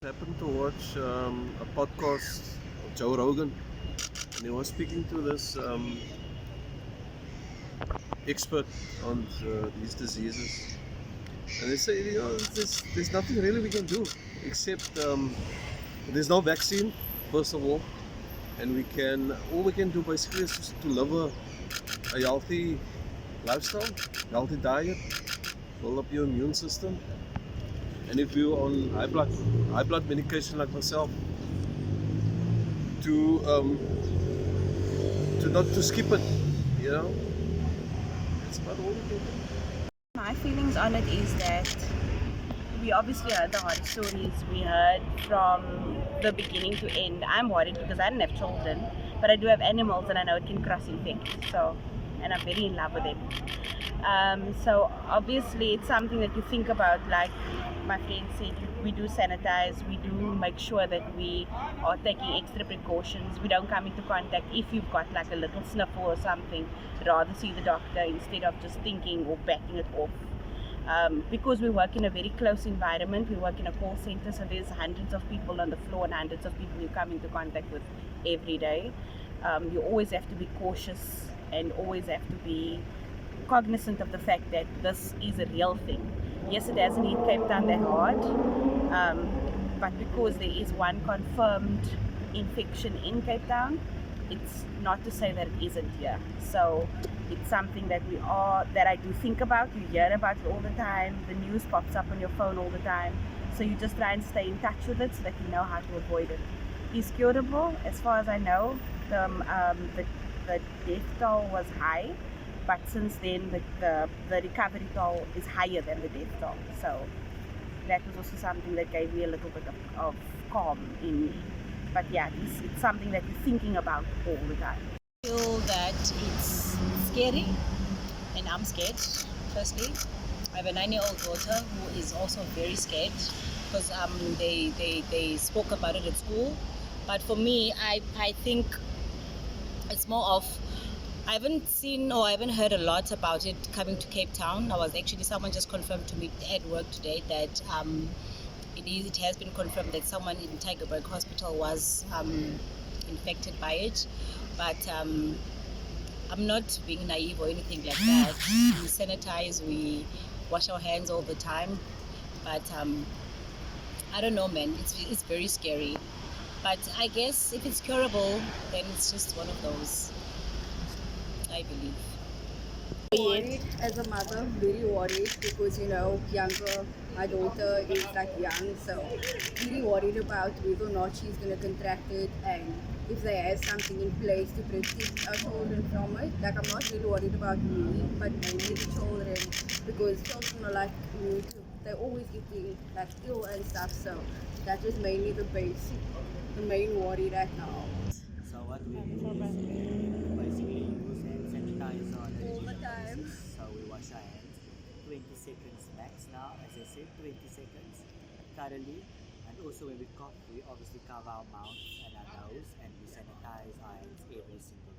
Happened to watch a podcast of Joe Rogan, and he was speaking to this expert on these diseases. And they say, there's nothing really we can do except there's no vaccine, first of all, and all we can do basically is just to live a healthy lifestyle, healthy diet, build up your immune system. And if you're on high blood medication like myself, to not to skip it, you know. It's about all we can do. My feelings on it is that we obviously heard the horror stories. We heard from the beginning to end. I'm worried because I don't have children, but I do have animals and I know it can cross infect. So, and I'm very in love with them. So obviously it's something that you think about. Like my friend said, we do sanitize, we do make sure that we are taking extra precautions. We don't come into contact if you've got like a little sniffle or something. Rather see the doctor instead of just thinking or backing it off. Because we work in a very close environment, we work in a call center, so there's hundreds of people on the floor and hundreds of people you come into contact with every day. You always have to be cautious and always have to be cognizant of the fact that this is a real thing. Yes, it hasn't hit Cape Town that hard, but because there is one confirmed infection in Cape Town, it's not to say that it isn't here. So it's something that I do think about. You hear about it all the time. The news pops up on your phone all the time. So you just try and stay in touch with it so that you know how to avoid it. It's curable, as far as I know. The death toll was high, but since then the recovery toll is higher than the death toll. So that was also something that gave me a little bit of calm in me. But yeah, it's something that you're thinking about all the time. I feel that it's scary and I'm scared. Firstly, I have a 9-year-old daughter who is also very scared because they spoke about it at school. But for me, I think it's more of I haven't seen or I haven't heard a lot about it coming to Cape Town. Someone just confirmed to me at work today that it has been confirmed that someone in Tygerberg Hospital was infected by it. But I'm not being naive or anything like that. We sanitize, we wash our hands all the time. But I don't know, man. It's very scary. But I guess if it's curable, then it's just one of those, I believe. Worried as a mother, very worried because younger, my daughter is like young, so really worried about whether or not she's going to contract it and if they have something in place to protect our children from it. Like, I'm not really worried about me, but mainly the children, because children are like me too. They're always getting like ill and stuff, so that was mainly the main worry right now. So what we do is basically use hand sanitizer on a All the regular time. basis. So we wash our hands 20 seconds max now, as I said, 20 seconds thoroughly. And also when we cough, we obviously cover our mouth and our nose and we sanitize our hands every single day.